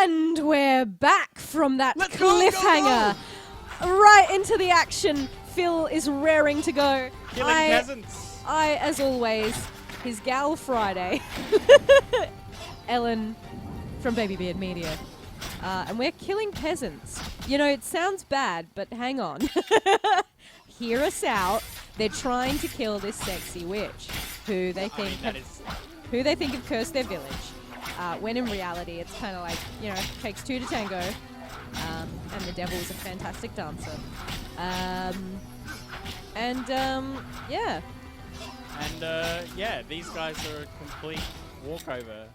And we're back from that cliffhanger. Right into the action. Phil is raring to go. Killing peasants. I, as always, his gal Friday. Ellen from Baby Beard Media. And we're killing peasants. You know, it sounds bad, but hang on. Hear us out. They're trying to kill this sexy witch who they think have cursed their village. When in reality, it's kind of like, you know, takes two to tango. And the devil is a fantastic dancer. Yeah. And these guys are a complete walkover.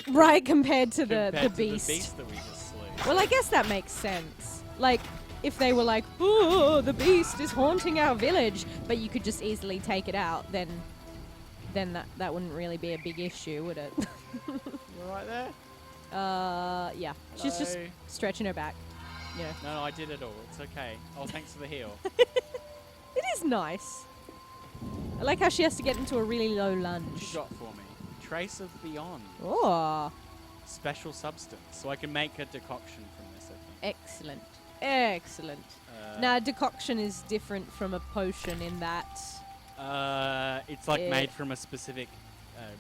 Right, compared to the beast. beast. That we just slew. Well, I guess that makes sense. Like, if they were like, oh, the beast is haunting our village, but you could just easily take it out, then that wouldn't really be a big issue, would it? You right there? Yeah. Hello. She's just stretching her back. You know. No, I did it all. It's okay. Oh, thanks for the heal. It is nice. I like how she has to get into a really low What lunge. you got for me? Trace of Beyond. Oh. Special substance. So I can make a decoction from this, I think. Excellent. Excellent. Now, decoction is different from a potion in that... it's like made from a specific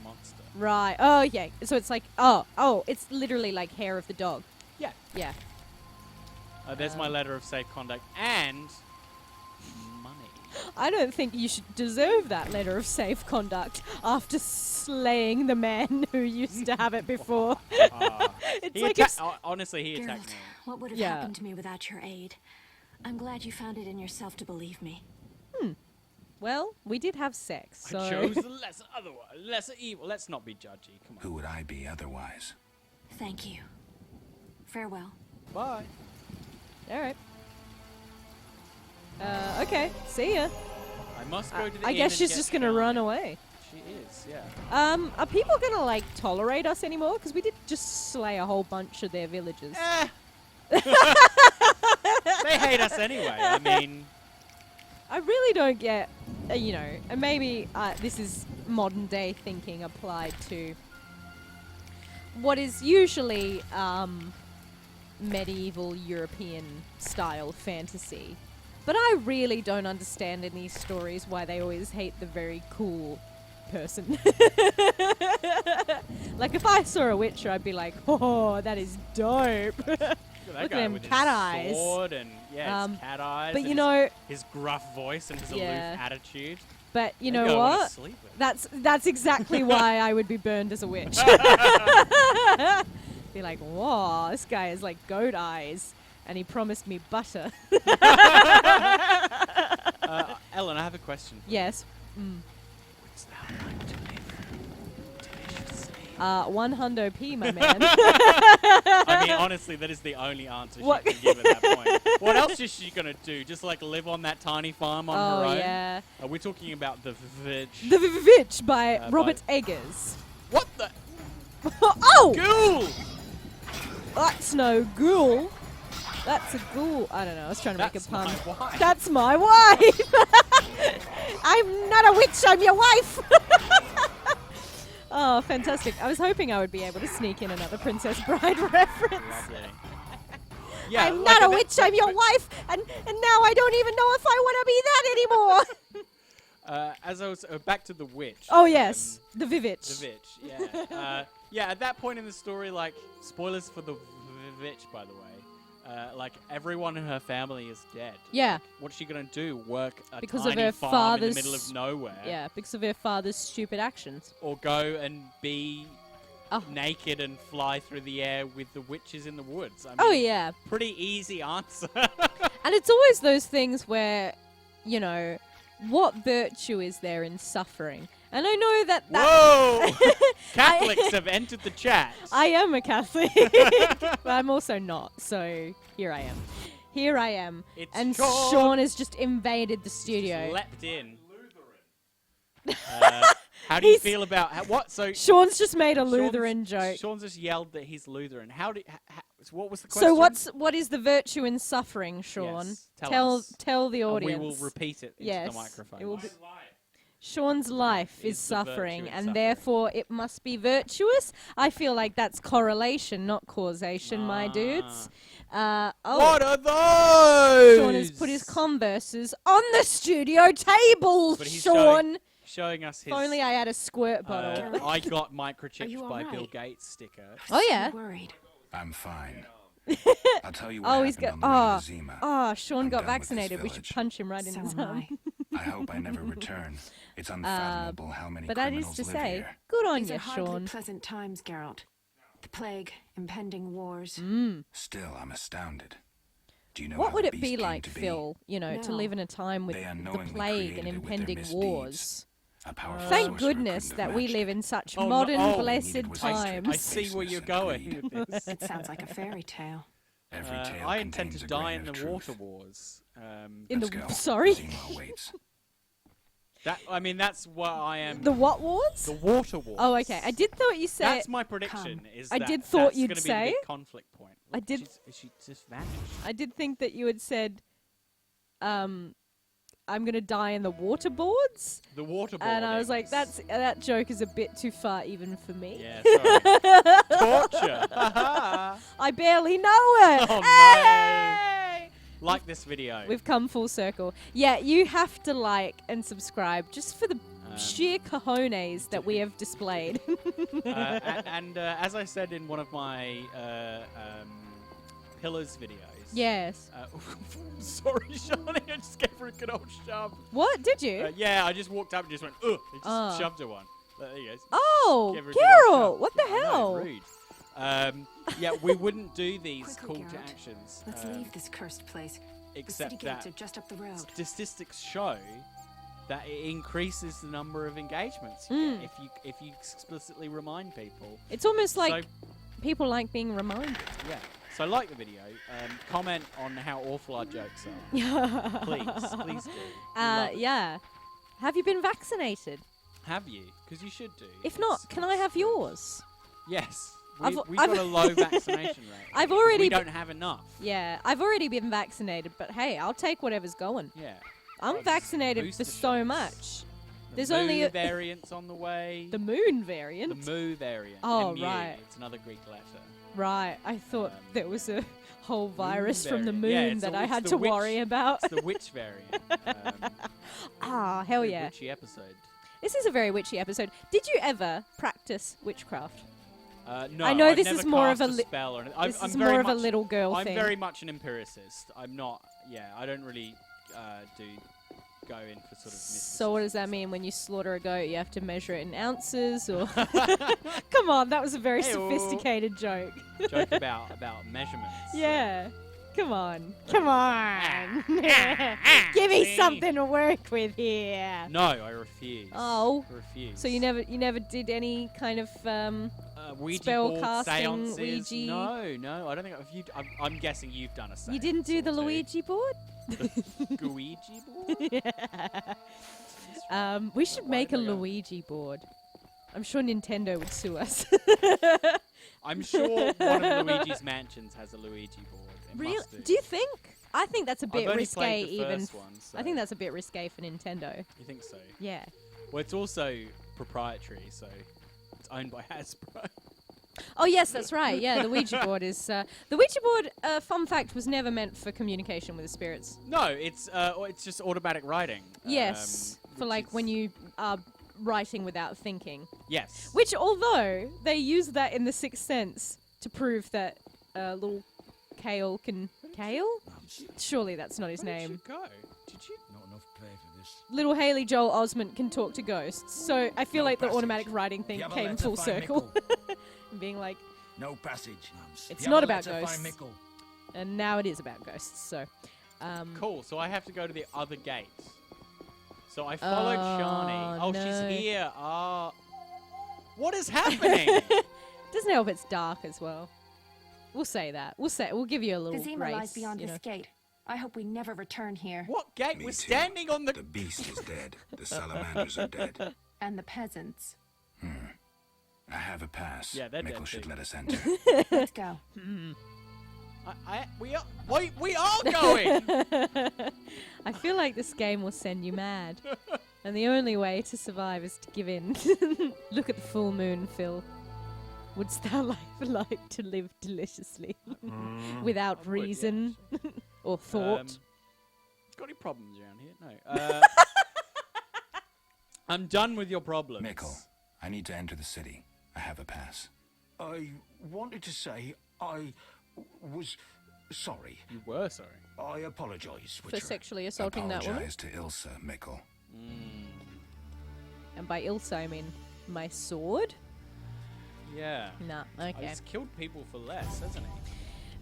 monster. Right. Oh, yeah. So it's like... Oh, it's literally like hair of the dog. Yeah. Yeah. There's my letter of safe conduct and money. I don't think you should deserve that letter of safe conduct after slaying the man who used to have it before. It's like honestly, he attacked Geralt, me. what would have happened to me without your aid? I'm glad you found it in yourself to believe me. Well, we did have sex, so... I chose the lesser evil. Let's not be judgy. Come on. Who would I be otherwise? Thank you. Farewell. Bye. All right. Okay. See ya. I must go to the I inn guess and she's get just gonna Charlotte. run away. She is, yeah. Are people gonna, like, tolerate us anymore? Because we did just slay a whole bunch of their villagers. They hate us anyway. I mean... I really don't get, you know, and maybe this is modern day thinking applied to what is usually medieval European style fantasy. But I really don't understand in these stories why they always hate the very cool person. Like, if I saw a witcher, I'd be like, oh, that is dope. Look at them cat eyes. Sword and his cat eyes. But and you know, his gruff voice and his aloof attitude. But you Maybe know I wanna what? sleep with him. That's exactly why I would be burned as a witch. Be like, whoa, this guy has like goat eyes, and he promised me butter. Ellen, I have a question. Yes. Wouldst thou like to live deliciously? 100p, my man. I mean, honestly, that is the only answer she can give at that point. What else is she gonna do? Just like live on that tiny farm on her own? Yeah. We're talking about the Vich. The Vich by Robert Eggers. What the? Oh! Ghoul! That's no ghoul. That's a ghoul. I don't know. I was trying to make a pun. My wife. That's my wife. I'm not a witch. I'm your wife. Oh, fantastic. I was hoping I would be able to sneak in another Princess Bride reference. Lovely. Yeah, I'm not a witch. I'm your wife. And now I don't even know if I want to be that anymore. As I was back to the witch. Oh, yes. The Vivitch. The Vich, yeah. Yeah, at that point in the story, like, spoilers for the Vich, by the way. Like, everyone in her family is dead. Yeah. Like, what's she gonna do? Work a Because tiny of her farm father's... in the middle of nowhere? Yeah, because of her father's stupid actions. Or go and be naked and fly through the air with the witches in the woods? I mean, Yeah. Pretty easy answer. And it's always those things where, you know, what virtue is there in suffering? And I know that... Whoa! Catholics have entered the chat. I am a Catholic, but I'm also not, so here I am. Here I am. It's and Sean. Sean has just invaded the studio. Just leapt in. How do you feel about... what? So Sean's just made a Lutheran joke. Sean's just yelled that he's Lutheran. What was the question? So what is the virtue in suffering, Sean? Yes, tell us. Tell the And audience. we will repeat it into the microphone. It will be Sean's life is Is the virtue suffering, in and suffering. therefore it must be virtuous. I feel like that's correlation, not causation, my Ah. dudes. What are those? Sean has put his Converses on the studio table, But he's Sean. showing us his. If only I had a squirt bottle. I got Are microchipped you by all Bill right? Gates sticker. Oh, yeah. So worried. I'm fine. I'll tell you what Oh, happened he's got. on the way to Zima. Oh, Sean I'm got done with this vaccinated. We should village. punch him right in So his am arm. I. I hope I never return. It's unfathomable how many But that is criminals to live say, here. good on These you, are hardly Sean. pleasant times, Geralt. The plague, impending wars. Still, I'm astounded. Do you know What how would the it beast be came like, to be? Phil, to No. live in a time with They the unknowingly plague and created it with their impending misdeeds. wars? A powerful Thank sorcerer goodness couldn't have that we matched live it. in such Oh, no- modern, oh, blessed needed was times. I see where you're going with this. It sounds like a fairy tale. Every tale I intend contains to a die grain in of the truth. water wars. In Let's the go. sorry, Zima awaits. That's what I am. the what wars? The water wars. Oh, okay. I did thought you said. That's my prediction. Is I that did thought that's you'd gonna be say. the big conflict point. I did- She just vanished. I did think that you had said, I'm gonna die in the waterboards, The water and I was like, boardings. that joke is a bit too far even for me. Yeah, sorry. Torture. I barely know it. Oh, no. Hey! Like this video. We've come full circle. Yeah, you have to like and subscribe just for the sheer cojones that we have displayed. and as I said in one of my Pillars videos. Yes. Sorry, Shawnee, I just gave her a good old shove. What did you? Yeah, I just walked up and just went, ugh. It just Oh. shoved her one. There you go. Oh, Give her a good old Carol! shove. What the I know, hell? rude. Yeah, we wouldn't do these Quickly, call to Geralt. actions. Let's leave this cursed place. The city Except gates that are just up the road. statistics show that it increases the number of engagements you get if you explicitly remind people. It's almost like So, people like being reminded. yeah. So like the video, comment on how awful our jokes are. Please do. We love it. Yeah. Have you been vaccinated? Have you? Because you should do. If not, can I have yours? Yes. I've- We've I've- got a low vaccination rate. I've already We be- don't have enough. Yeah, I've already been vaccinated, but hey, I'll take whatever's going. Yeah. I'm Oh, vaccinated for booster so shots. much. The There's Mu only a- variants on the way. The moon variant. The Mu variant. Oh, MU, right. It's another Greek letter. Right, I thought Um, there was a whole virus from the variant. moon Yeah, it's that the- I it's had the to witch- worry about. It's the witch variant. Ah, hell very yeah. Witchy episode. This is a very witchy episode. Did you ever practice witchcraft? No, I know I've this never is more of cast a a li- spell or anything. This I'm is very more of a much- little girl I'm thing. very much an empiricist. I'm not. Yeah, I don't really go in for sort of. So what does that mean when you slaughter a goat? You have to measure it in ounces, or come on, that was a very Hey-o. sophisticated joke. Joke about measurements. Yeah, come on, give me something to work with here. No, I refuse. Oh. I refuse. So you never did any kind of Ouija spell board, casting, seances? Ouija? No, I don't think. I'm guessing you've done a seance. You didn't do the or two. Luigi board? Ouija board? We should Why make a did I go- Luigi board. I'm sure Nintendo would sue us. I'm sure one of Luigi's mansions has a Luigi board. It Really? must Do you think? I think that's a bit I've only risque. played the Even first one, so I think that's a bit risque for Nintendo. You think so? Yeah. Well, it's also proprietary, so it's owned by Hasbro. Oh yes, that's right. Yeah, the Ouija board is the Ouija board. Fun fact: was never meant for communication with the spirits. No, it's just automatic writing. Yes, for which like is- when you are writing without thinking. Yes. Which, although they use that in The Sixth Sense to prove that little Kale can Kale. Surely that's not his Where did name. you go? Did you? Not enough play for this. Little Haley Joel Osment can talk to ghosts. So I feel No like the passage. automatic writing thing You have a came letter, full find circle. Mickle. Being like, No passage. It's You not have a about letter, ghosts. find Mickle. and now it is about ghosts. So, Cool. So I have to go to the other gate. So I followed Shani. Oh, no. she's here. What is happening? doesn't help it's dark as well. We'll say that. We'll give you a little The Zima grace. lies beyond you this know. gate. I hope we never return here. What gate? Me We're too. standing on the. The beast is dead. The salamanders are dead. And the peasants. I have a pass. Yeah, they're Mickle dead should too. let us enter. Let's go. We are. We are going. I feel like this game will send you mad. And the only way to survive is to give in. Look at the full moon, Phil. Wouldst thou like to live deliciously without I would, yeah, reason or thought? Got any problems around here? No. I'm done with your problems. Mikkel, I need to enter the city. I have a pass. I wanted to say I was sorry. You were sorry. I apologise. For sexually assaulting that woman? Apologize to Ilsa, Mikkel. And by Ilsa, I mean my sword? Yeah. Nah, Oh, okay. he's killed people for less, hasn't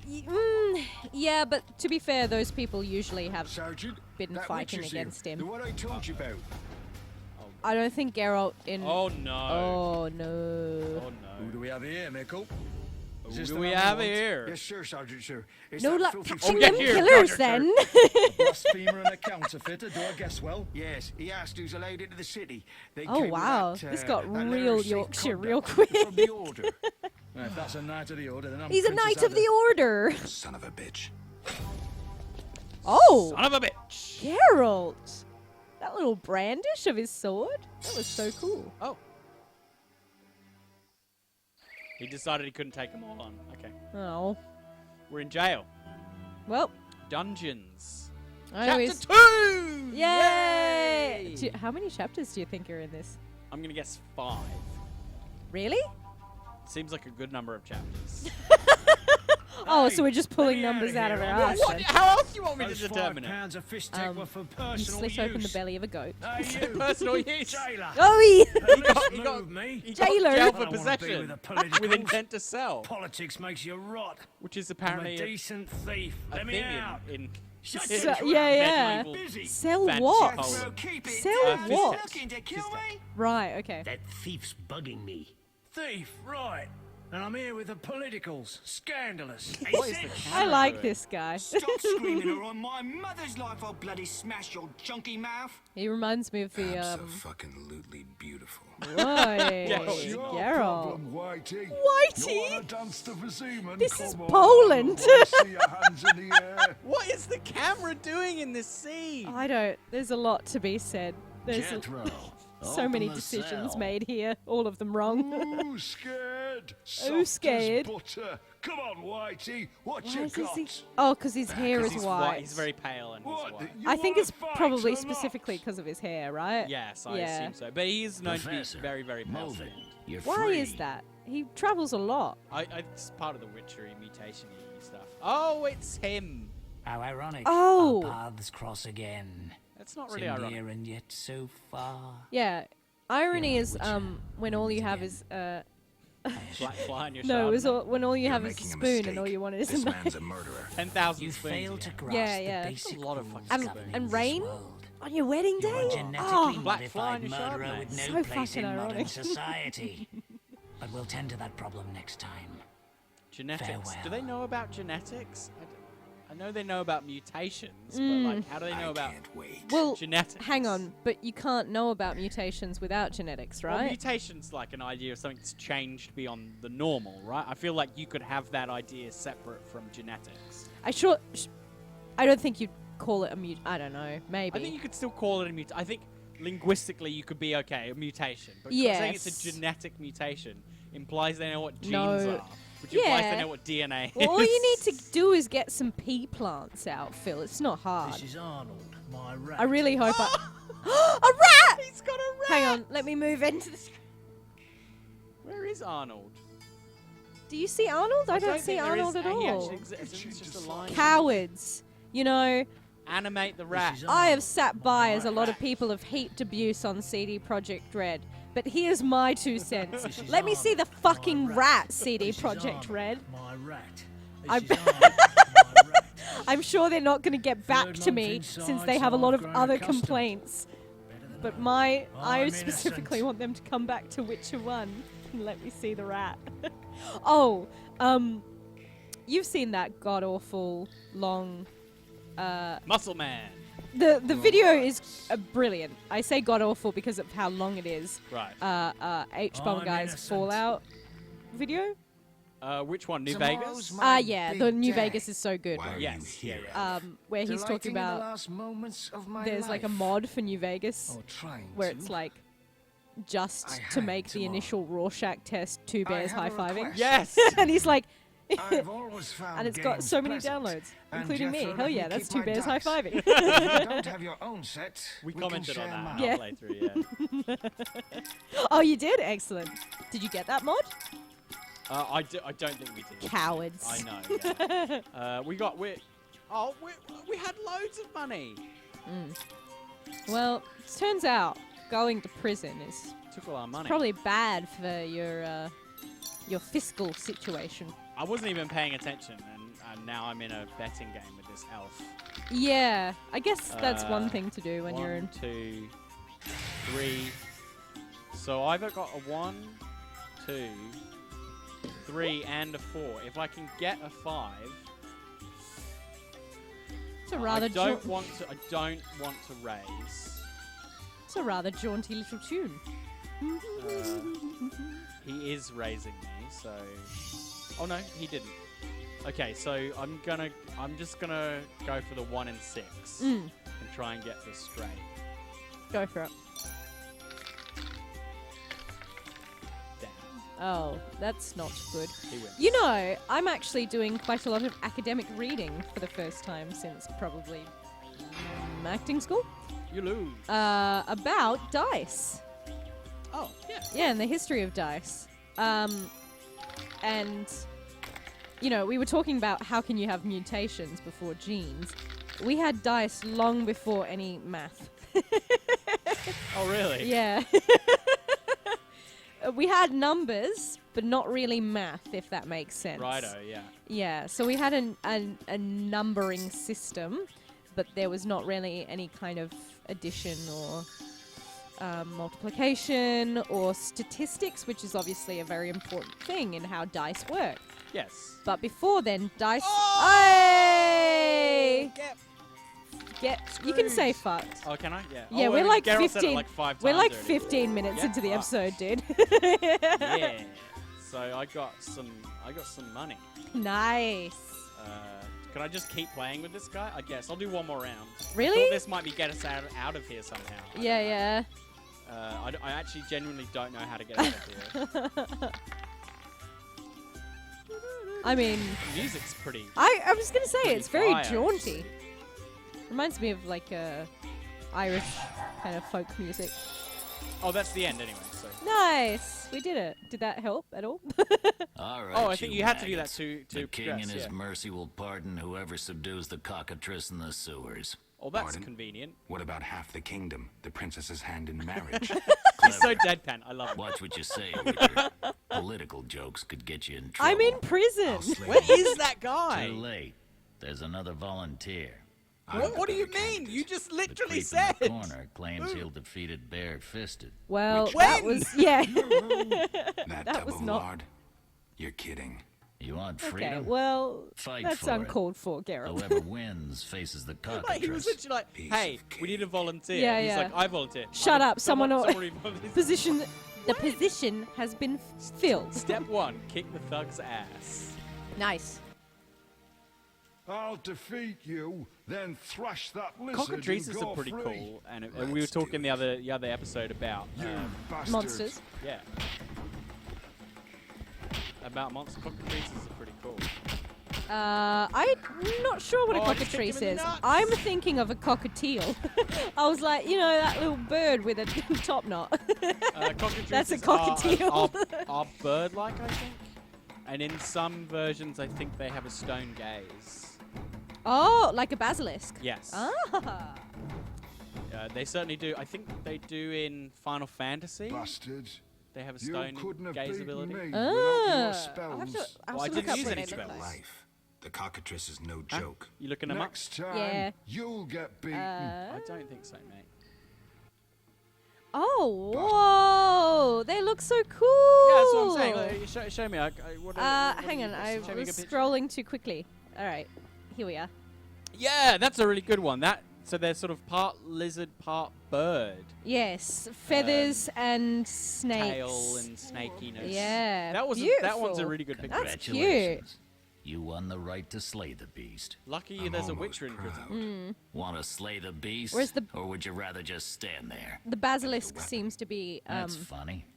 he? Yeah, but to be fair, those people usually have Sergeant, been that fighting witch is here, against him. the one I told you about. I don't think Geralt in... Oh no. Oh, no. Oh Who no. do we have here, Mikkel? Who Is this do the we man have want? here? Yes, sir, Sergeant, sir. It's No that luck filthy catching get them here, killers, Dodger, then. blasphemer and a counterfeiter, do I guess well? Yes, he asked who's allowed into the city. They Oh, came with wow. that, This got that letter real of safe Yorkshire conduct real from quick. the order. Well, if that's a knight of the order, then I'm He's a Princess knight of the Ada. order. Son of a bitch. Oh, Son of a bitch. Geralt. That little brandish of his sword. That was so cool. Oh. He decided he couldn't take them all on. Okay. Oh. We're in jail. Well, Dungeons. I Chapter always... 2! Yay! How many chapters do you think are in this? I'm going to guess 5. Really? Seems like a good number of chapters. Oh, so we're just pulling let me numbers out out of of here. our ass. What? then. How else do you want me to Those determine it? £5 of fist tech were for You personal slit open the use. belly of a goat. Hey, you, Personal use. jailer. Oh, At least he got- move me. He got Jailer. jail I for don't wanna be possession with the politicals. with intent to sell, Politics makes you rot. which is I'm apparently a decent thief. a Let me thing out. in Shut So- your trap. yeah, yeah. medieval Busy. Sell fantasy what? Poland. Keep it Sell down. what? Looking to kill me? Right, okay. That thief's bugging me. Thief, right. And I'm here with the politicals. Scandalous. What is the I camera like doing? this guy. Stop screaming or on my mother's life I'll bloody smash your junky mouth. He reminds me of the, Abso-fucking-lutely beautiful. Right, What's your Geralt. problem, Whitey? Whitey? You wanna dance the Verzuman? This is Come on, Poland. I wanna see your hands in the air. What is the camera doing in this scene? I don't... There's a lot to be said. There's Jethro, so open many the decisions cell. made here. All of them wrong. Ooh, scared. Ooh, Soft scared. as butter. Come on, Whitey. What Why you is got? he... Oh, because his hair is He's white. He's very pale and he's What? white. You I think wanna it's fight probably or not? specifically because of his hair, right? Yes, I Yeah. assume so. But he is known to Professor, be very, very pale move it. skinned. You're Why free. is that? He travels a lot. It's part of the witchery mutation-y stuff. Oh, it's him. How ironic. Oh. Our paths cross again. That's not So really ironic. near and yet so far. Yeah. Irony Yeah, is which, when all you meet have again. is Fly on your no, Chardonnay. is when all you You're have is a making a spoon and mistake. all you want is This a man's knife. a murderer. 10,000 You spoons. fail to yeah. grasp Yeah, yeah. the That's basic a lot of rules fucking governing and this rain world. on your wedding You're day. a genetically Oh, Black fly on modified your murderer Chardonnay. with So no place fucking in modern ironic. society. But we'll tend to that problem next time. Genetics. Farewell. Do they know about genetics? I know they know about mutations, but like, how do they know I about can't wait. well, genetics? hang on, but you can't know about mutations without genetics, Well, right? mutation's like an idea of something that's changed beyond the normal, right? I feel like you could have that idea separate from genetics. I don't think you'd call it a I don't know. Maybe. I think you could still call it a mutation. I think linguistically you could be okay, a mutation. But saying it's Yes. a genetic mutation implies they know what genes No. are, which implies Yeah. they know what DNA Well, all is. you need to do is get some pea plants out, Phil. It's not hard. This is Arnold, my rat. I really hope a rat! He's got a rat! Hang on, let me move into the screen. Where is Arnold? Do you see Arnold? I don't see think there Arnold is- at he all. actually exists. It's just a line. Cowards. You know, Animate the rat. is I have Arnold, sat my by as a lot of rat. people have heaped abuse on CD Projekt Red. But here's my 2 cents. This is Let me see the Arnold, fucking my rat, CD This is Projekt Arnold, Red. My rat. I This bet- is Arnold, my rat. I'm sure they're not going to get back Third to me month since inside, they have a so lot I've of grown other accustomed. complaints. Better than But I I specifically want them to come back to Witcher 1 and let me see the rat. Oh, you've seen that god-awful long... Muscle Man. The video is brilliant. I say god-awful because of how long it is. Right. H-Bomb I'm Guy's innocent. Fallout video. Which one? New Tomorrow's Vegas? my Yeah, big the New day. Vegas is so good. Why are Yes. you Yeah, here? yeah. Where he's talking Delighting in the about last moments of my there's like a life. mod for New Vegas Or trying where to. it's like just I to had make the tomorrow. initial Rorschach test, two I bears have a high-fiving. request. Yes. And he's like, I've always found and it's got games so many pleasant, downloads, and including me. Jethro Hell let yeah, me that's keep two my bears ducks. high-fiving. If you don't have your own set, We can commented share on that mine. our Yeah. playthrough. Yeah. Oh, you did? Excellent. Did you get that mod? I don't think we did. Cowards. I know. Yeah. we had loads of money. Well, it turns out going to prison is Took all our money. probably bad for your fiscal situation. I wasn't even paying attention, and now I'm in a betting game with this elf. Yeah, I guess that's one Uh, thing to do when you're in. 1, 2, 3. So I've got a 1, 2, 3, and a 4. If I can get a 5, It's a rather I don't want to raise. it's a rather jaunty little tune. He is raising me, so. Oh no, he didn't. Okay, so I'm just gonna go for the 1 and 6 and try and get this straight. Go for it. Damn, Oh, that's not good. he wins. You know, I'm actually doing quite a lot of academic reading for the first time since probably acting school. You lose. About dice. Oh, yeah. Yeah, and the history of dice. And, you know, we were talking about how can you have mutations before genes. We had dice long before any math. Oh, really? Yeah. We had numbers, but not really math, if that makes sense. Righto, yeah. Yeah, so we had a numbering system, but there was not really any kind of addition or multiplication or statistics, which is obviously a very important thing in how dice work. Yes. But before then, dice... Oh! Hey! Get You can say screwed. fucked. Oh, can I? Yeah. Yeah, oh, we're well, like Geralt said it 15. like 5 We're times like already. 15 minutes Get into the fucked. episode, dude. Yeah. So I got some money. Nice. Can I just keep playing with this guy? I guess I'll do one more round. Really? I thought this might be get us out of here somehow. I Yeah, don't yeah. know. I actually genuinely don't know how to get out of here. I mean, The music's pretty. I was gonna say Pretty it's very fire, jaunty. Reminds me of like Irish kind of folk music. Oh, that's the end anyway. So. Nice, we did it. Did that help at all? All right, Oh, I think you had to do that maggots. to The king in progress, his yeah. mercy will pardon whoever subdues the cockatrice in the sewers. Oh, that's Pardon? convenient. What about half the kingdom? The princess's hand in marriage. He's so deadpan. I love it. Watch what you say, Richard. Political jokes could get you in trouble. I'm in prison. I'll slay Where you. is that guy? Too late. There's another volunteer. I'm What the do you better mean? candidate. You just The literally creep said. in the corner claims he'll defeat it bare-fisted. Well, Which that one? was yeah. That That tub was of not- lard? You're kidding. You want Okay, freedom? well, Fight that's for it. uncalled for, Geralt. Whoever wins faces the Like, he was cockatrice. literally like, Piece "Hey, of we need a cake. volunteer." Yeah, He's yeah. like, "I volunteer." Shut up, someone someone or- volunteer. Position. The position has been filled. Step 1: kick the thug's ass. Nice. I'll defeat you, then thrash that lizard Cockatrices and are go pretty free. cool, and we were Let's do talking the it. other episode about You bastard. Monsters. yeah, about monster cockatrices are pretty cool. I'm not sure what a Oh, I just kicked cockatrice him in the is. nuts. I'm thinking of a cockatiel. I was like, you know, that little bird with a top knot. Cockatrices That's a cockatiel. are bird-like, I think, and in some versions, I think they have a stone gaze. Oh, like a basilisk. Yes. Ah. They certainly do. I think they do in Final Fantasy. Bastard. They have a You stone couldn't have gaze beaten ability. me Ah. without your I'll have to, spells. I'll Well, I have to look didn't up use what any they look spells. like. Life. The cockatrice is no Huh? joke. You looking them Next time, Yeah. you'll get beaten. up? I don't think so, mate. Oh, whoa! They look so cool. Yeah, that's what I'm saying. Like, show me. What Hang on, I show me a was good picture. scrolling too quickly. All right, here we are. Yeah, that's a really good one. That So they're sort of part lizard, part bird. Yes, feathers and snakes. Tail and snakiness. Yeah, That one's beautiful. a really good picture. That's cute. Congratulations. You won the right to slay the beast. Lucky I'm there's a almost Witcher in prison. proud. Want to slay the beast? Where's the- Or would you rather just stand there? The basilisk seems to be That's funny.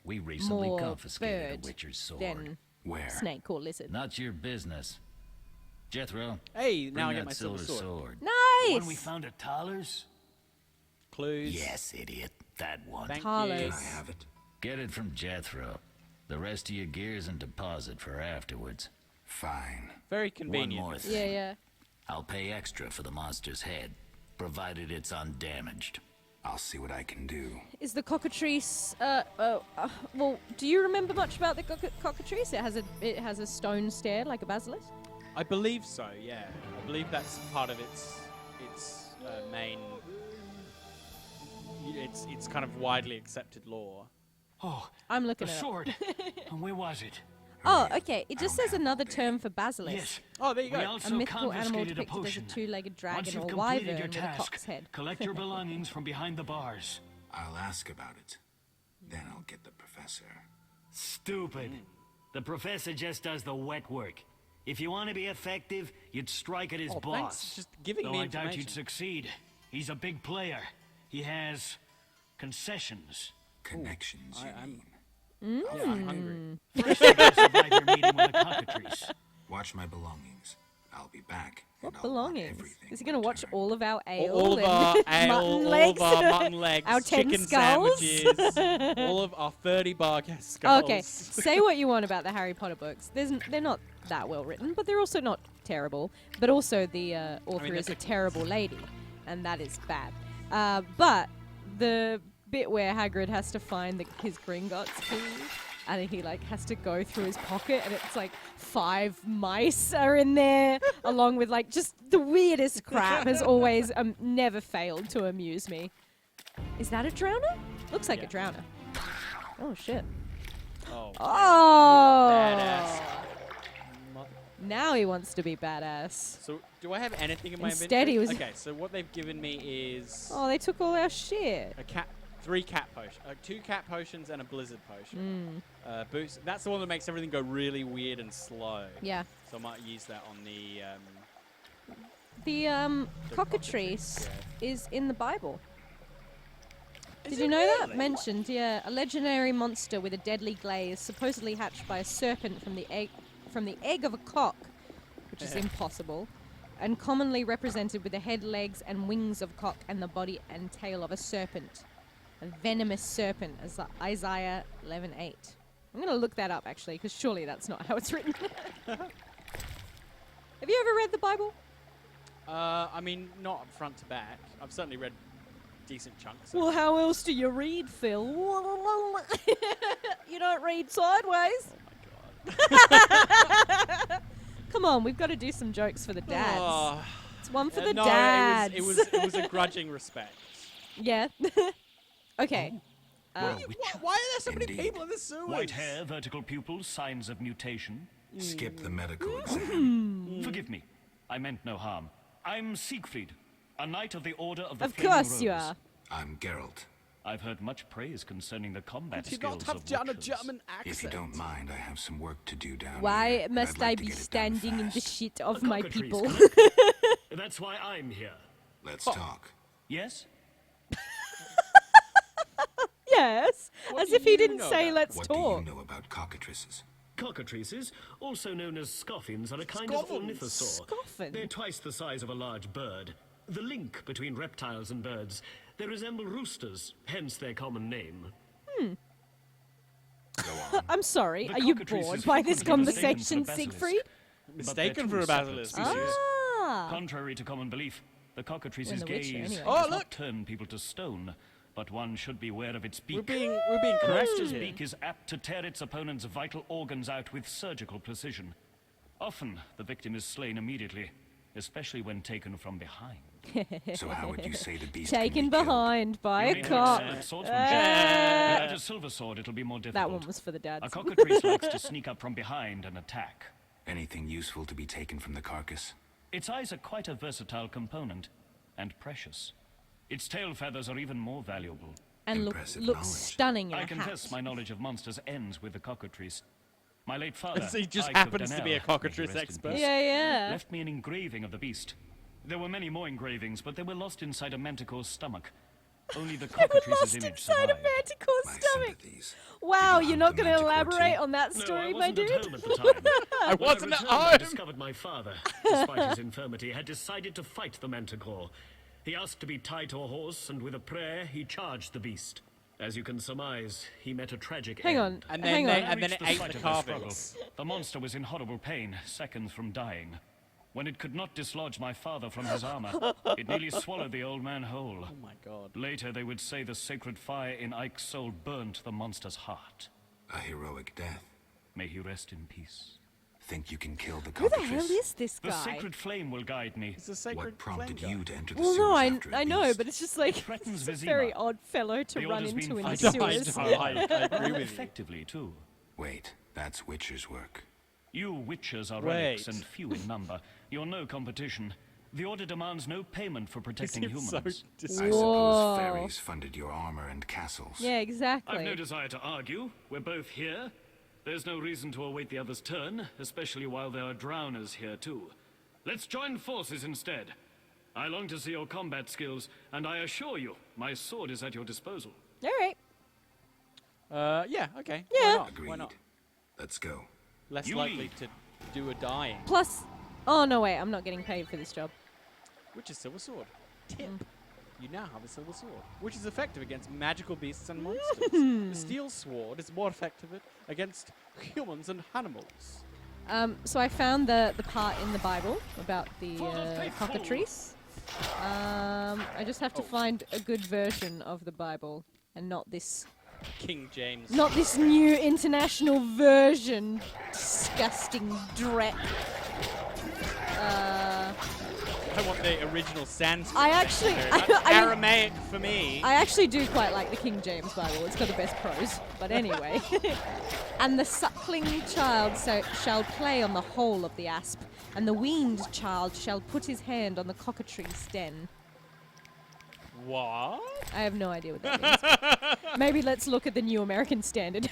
We recently more confiscated bird a Witcher's sword. than Where? snake or lizard. Not your business. Jethro, Hey, bring now I that get my silver sword. Nice. One we found at Tyler's? Clues. Yes, idiot. That one. Thank Talos. you. Can I have it? Get it from Jethro. The rest of your gear's in deposit for afterwards. Fine. Very One convenient. more thing. Yeah, yeah. I'll pay extra for the monster's head, provided it's undamaged. I'll see what I can do. Is the cockatrice? Well, do you remember much about the cockatrice? It has a stone stare like a basilisk. I believe so. Yeah, I believe that's part of its main. It's kind of widely accepted lore. Oh, I'm the looking at it. sword. And where was it? Oh, okay. It just says another term for basilisk. Yes. Oh, there you We go. A also mythical animal confiscated a depicted as a potion. two-legged Once dragon you've or completed wyvern your with a task, cock's head. collect your belongings from behind the bars. I'll ask about it. Then I'll get the professor. Stupid. The professor just does the wet work. If you want to be effective, you'd strike at his Oh, boss. thanks. Just giving Though me I doubt information. you'd succeed. He's a big player. He has concessions. Connections, you I'm- mean? Yeah, I'm hungry. First, you gotta survive your meeting with the cockatrice. Watch my belongings. I'll be back. What and I'll want belongings? everything Is he going to watch returned. all of our ale All of and our ale, mutton all legs? of our mutton legs, Our 10 chicken skulls? sandwiches, all of our 30-bar skulls. Okay, say what you want about the Harry Potter books. They're not that well written, but they're also not terrible. But also the author is that's a a- terrible lady, and that is bad. But the bit where Hagrid has to find his Gringotts key, and he has to go through his pocket, and it's 5 mice are in there, along with just the weirdest crap, has always never failed to amuse me. Is that a drowner? Looks like a drowner. Oh shit. Oh, Oh! badass. Now he wants to be badass. So, do I have anything in my Instead, inventory? he was- Okay, so what they've given me is Oh, they took all our shit. 3 cat potions, 2 cat potions and a blizzard potion. Boost. That's the one that makes everything go really weird and slow. Yeah. So I might use that on the. The The cockatrice yeah. is in the Bible. Is Did you it know that? really? Mentioned, yeah. A legendary monster with a deadly glaze, supposedly hatched by a serpent from the egg of a cock, which is impossible, and commonly represented with the head, legs, and wings of a cock and the body and tail of a serpent. A venomous serpent, as Isaiah 11:8. I'm going to look that up, actually, because surely that's not how it's written. Have you ever read the Bible? I mean, not front to back. I've certainly read decent chunks. Well, how else do you read, Phil? You don't read sideways. Come on, we've got to do some jokes for the dads. Oh, It's one for the no, dads. it was a grudging respect. Yeah. Okay. Why are there so many Indeed. people in the sewers? White hair, vertical pupils, signs of mutation. Skip the medical exam. Forgive me. I meant no harm. I'm Siegfried, a knight of the Order of the Of Flaming course you Rose. are. I'm Geralt. I've heard much praise concerning the combat Do you skills not have of done a Witchers. German accent? If you don't mind, I have some work to do down Why here. and must I'd like I to be get it done standing in the fast. shit of A my cockatrice, people? correct? That's why I'm here. Let's talk. Yes? Yes. What As do if he you didn't know say about- let's What talk. do you know about cockatrices? Cockatrices, also known as scoffins, are a kind Scoffins? of ornithosaur. Scoffin? They're twice the size of a large bird. The link between reptiles and birds. They resemble roosters, hence their common name. Go on. I'm sorry. The Are you cockatrice bored is by this frequently mistaken conversation, for a basilisk, Siegfried? but Mistaken they're for a two separate basilisk. species. Ah. Contrary to common belief, the cockatrice's We're in The Witcher, gaze anyway. Oh, does look! not turn people to stone, but one should beware of its beak. We're being The corrected monster's here. beak is apt to tear its opponent's vital organs out with surgical precision. Often, the victim is slain immediately, especially when taken from behind. So how would you say the beast can Taken be killed? behind by You a need cock. excellent swordsmanship. Without a silver sword, it'll be more difficult. That one was for the dads. A cockatrice likes to sneak up from behind and attack. Anything useful to be taken from the carcass? Its eyes are quite a versatile component, and precious. Its tail feathers are even more valuable. And Impressive looks knowledge. stunning in I a confess hat. my knowledge of monsters ends with the cockatrice. My late father, He just Ike of happens to be a Danelle, may he cockatrice rest in expert. peace, Yeah. left me an engraving of the beast. There were many more engravings, but they were lost inside a manticore's stomach. Only the They were cockatrice's lost image inside a survived. manticore's My stomach. sympathies. Wow, Did you you're not hunt the going to manticore elaborate too? on that No, story, I my wasn't dude? at home at the time. I When wasn't at returned, I home. discovered my father, despite his infirmity, had decided to fight the manticore. He asked to be tied to a horse, and with a prayer, he charged the beast. As you can surmise, he met a tragic Hang on. end. And Hang then, on. and then it Reached ate site the of their struggle. carvings. The monster was in horrible pain, seconds from dying. When it could not dislodge my father from his armor, it nearly swallowed the old man whole. Oh my god. Later, they would say the sacred fire in Ike's soul burnt the monster's heart. A heroic death. May he rest in peace. Think you can kill the Who the cockatrice? hell is this The guy? sacred flame will guide me. It's a sacred What prompted flame you guy. to enter the Well, sewers no, after a I know, beast? but it's just like Threatens it's a very Vizima. odd fellow to The run order's into been in the fighting sewers. I agree with you. Effectively, too. Wait, that's Witcher's work. You witches are Wait. relics and few in number. You're no competition. The Order demands no payment for He protecting seems so humans. I disgusting. Whoa. suppose fairies funded your armor and castles. Yeah, I've exactly. no desire to argue. We're both here. There's no reason to await the other's turn, especially while there are drowners here too. Let's join forces instead. I long to see your combat skills, and I assure you, my sword is at your disposal. All right. Yeah, okay. Yeah. Why not? Agreed. Why not? Let's go. Less You likely lead. to do a dying. Plus, oh no, wait, I'm not getting paid for this job. Which is silver sword. Tip. You now have a silver sword, which is effective against magical beasts and monsters. The steel sword is more effective against humans and animals. So I found the part in the Bible about the For the faithful. cockatrice. I just have to find a good version of the Bible and not this King James. new international version. Disgusting dreck. I want the original Sanskrit. I actually- That's I mean- Aramaic for me. I actually do quite like the King James Bible. It's got the best prose. But anyway. And the suckling child shall play on the hole of the asp, and the weaned child shall put his hand on the cockatrice den. What? I have no idea what that means. Maybe let's look at the New American Standard.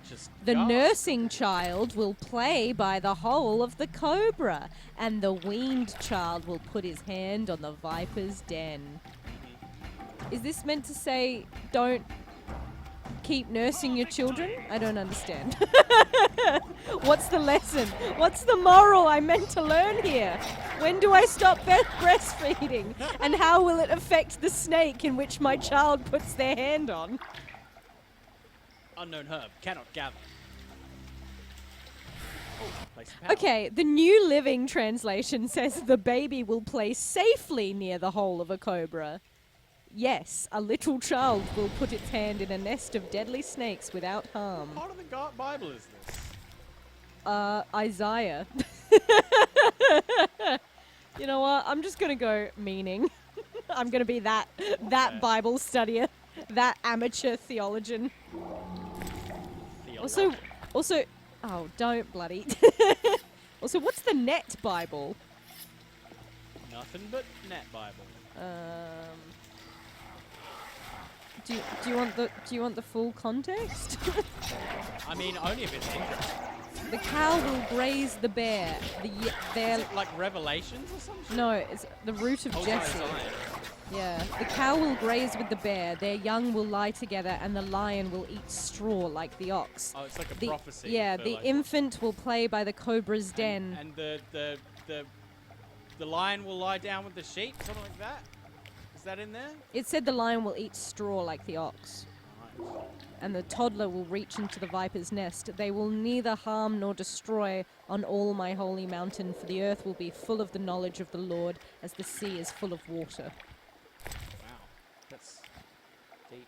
Just The gasp. nursing child will play by the hole of the cobra, and the weaned child will put his hand on the viper's den. Is this meant to say don't keep nursing your children? I don't understand. What's the lesson? What's the moral I'm meant to learn here? When do I stop breastfeeding? And how will it affect the snake in which my child puts their hand on? Unknown herb cannot gather. Oh, place of power. Okay, the New Living Translation says the baby will play safely near the hole of a cobra. Yes, a little child will put its hand in a nest of deadly snakes without harm. What part of the Bible is this? Isaiah. You know what? I'm just gonna go meaning. I'm gonna be that Bible studier, that amateur theologian. Also, oh, don't bloody. Also, what's the Net Bible? Nothing but net Bible. Do you want the full context? I mean, only if it's interesting. The cow will graze the bear. Is it like Revelations or something? No, it's the root of Oh, Jesse. Isaiah. Yeah. The cow will graze with the bear. Their young will lie together, and the lion will eat straw like the ox. Oh, it's like a The, prophecy. yeah, for the like- infant will play by the cobra's den. And the lion will lie down with the sheep, something like that. Is that in there? It said the lion will eat straw like the ox. Right. And the toddler will reach into the viper's nest. They will neither harm nor destroy on all my holy mountain, for the earth will be full of the knowledge of the Lord, as the sea is full of water. Wow, that's deep.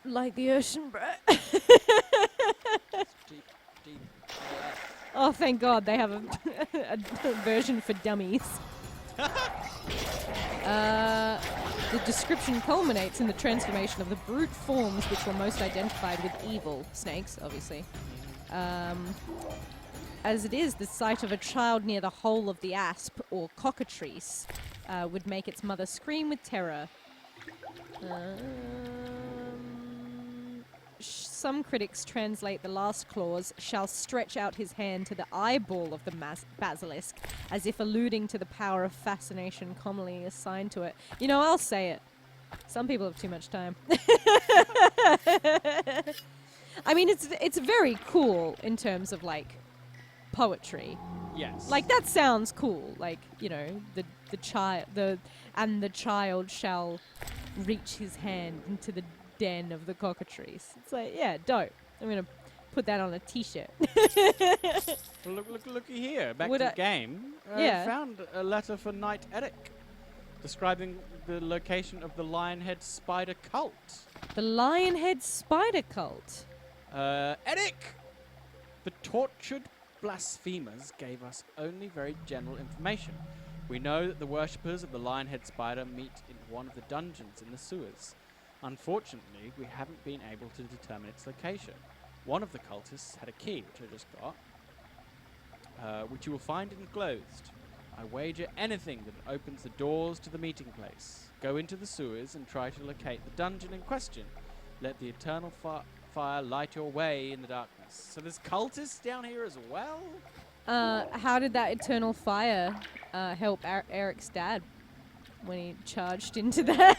Like the ocean, bruh. That's deep, deep. Oh, thank God they have a version for dummies. The description culminates in the transformation of the brute forms which were most identified with evil, snakes, obviously. As it is the sight of a child near the hole of the asp, or cockatrice, would make its mother scream with terror. Some critics translate the last clause, shall stretch out his hand to the eyeball of the basilisk, as if alluding to the power of fascination commonly assigned to it. You know, I'll say it. Some people have too much time. I mean, it's very cool in terms of, like, poetry. Yes. Like, that sounds cool. Like, you know, the child shall reach his hand into the den of the cockatrice. It's like, yeah, dope. I'm gonna put that on a t-shirt. Well, looky here. Back Would to I- the game. Yeah. Found a letter for Knight Eric, describing the location of the Lionhead Spider cult. The Lionhead Spider Cult. Eric! The tortured blasphemers gave us only very general information. We know that the worshippers of the Lionhead Spider meet in one of the dungeons in the sewers. Unfortunately, we haven't been able to determine its location. One of the cultists had a key, which I just got, which you will find enclosed. I wager anything that it opens the doors to the meeting place. Go into the sewers and try to locate the dungeon in question. Let the eternal fire light your way in the darkness. So there's cultists down here as well? How did that eternal fire help Eric's dad when he charged into that?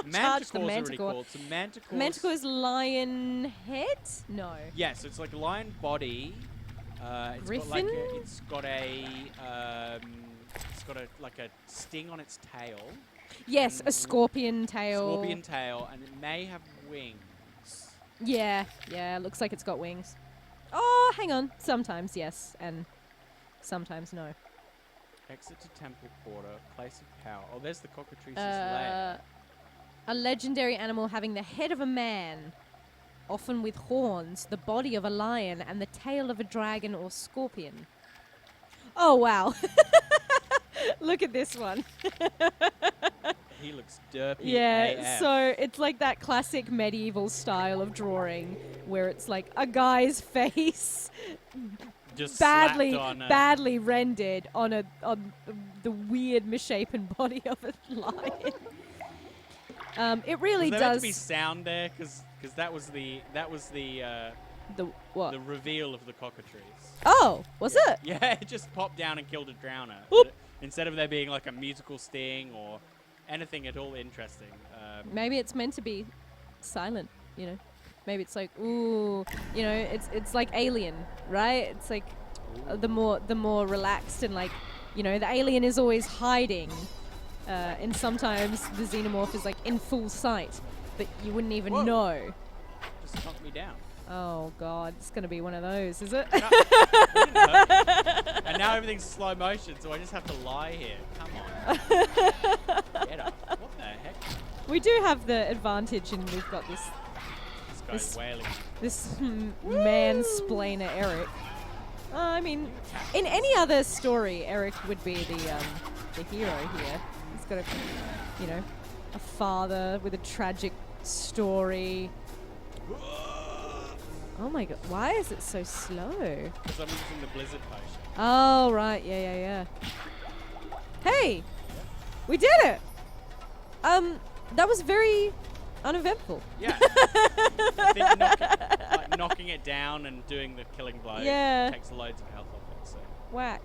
Manticore's the already manticore. called. So Manticore's... Manticore's lion head? No. Yeah, so it's like a lion body. Griffin? It's got like a sting on its tail. Yes, a scorpion tail. Scorpion tail, and it may have wings. Yeah, looks like it's got wings. Oh, hang on. Sometimes yes, and sometimes no. Exit to Temple Quarter, place of power. Oh, there's the cockatrice's lair. A legendary animal having the head of a man, often with horns, the body of a lion, and the tail of a dragon or scorpion. Oh, wow. Look at this one. He looks derpy. Yeah, AF. so it's like that classic medieval style of drawing where it's like a guy's face just badly slapped on badly rendered on the weird misshapen body of a lion. It really Was there meant does to be sound there? Because that was the the what? the reveal of the cockatrice. Oh, was it? Yeah, it just popped down and killed a drowner. Whoop. Instead of there being like a musical sting or anything at all interesting. Maybe it's meant to be silent, you know. Maybe it's like, ooh, you know, it's like Alien, right? It's like the more relaxed and like, you know, the alien is always hiding, and sometimes the xenomorph is like in full sight, but you wouldn't even Whoa. know. Just knocked me down. Oh God, it's gonna be one of those, is it? No, it didn't hurt. And now everything's slow motion, so I just have to lie here. Come on. Get up. What the heck? We do have the advantage, and we've got this This guy's wailing. mansplainer Eric. I mean, in any other story, Eric would be the hero here. He's got a father with a tragic story. Oh my God! Why is it so slow? Because I'm using the blizzard potion. Oh right, yeah. Hey, we did it. That was very uneventful. Yeah. I think knocking it down and doing the killing blow takes loads of health off it. So. Whack.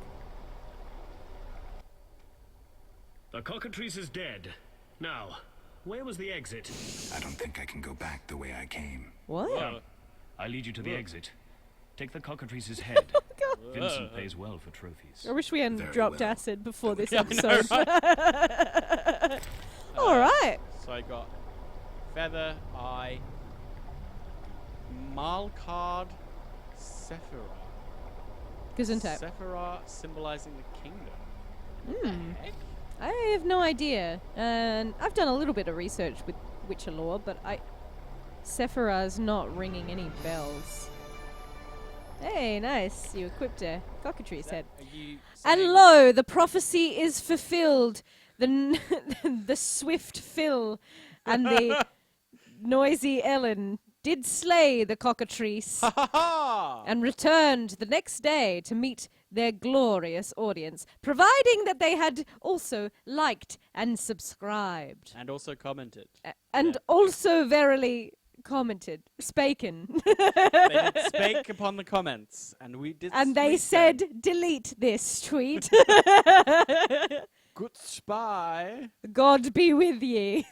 The cockatrice is dead. Now, where was the exit? I don't think I can go back the way I came. What? Whoa. I lead you to the exit. Take the cockatrice's head. God. Vincent pays well for trophies. I wish we hadn't Very dropped well. acid before this Yeah, I know, episode. All right. So I got Feather Eye, Malcard, Sephira. Gesundheit. Sephira symbolizing the kingdom. What the heck? I have no idea. And I've done a little bit of research with Witcher lore, but Sephira's not ringing any bells. Hey, nice. You equipped a cockatrice head. Are you And saying- lo, the prophecy is fulfilled. The swift Phil and the noisy Ellen did slay the cockatrice Ha ha ha! and returned the next day to meet their glorious audience, providing that they had also liked and subscribed. And also commented. And also verily commented. Spaken. They did spake upon the comments, and we did. And they said, delete this tweet. "Good spy." God be with ye.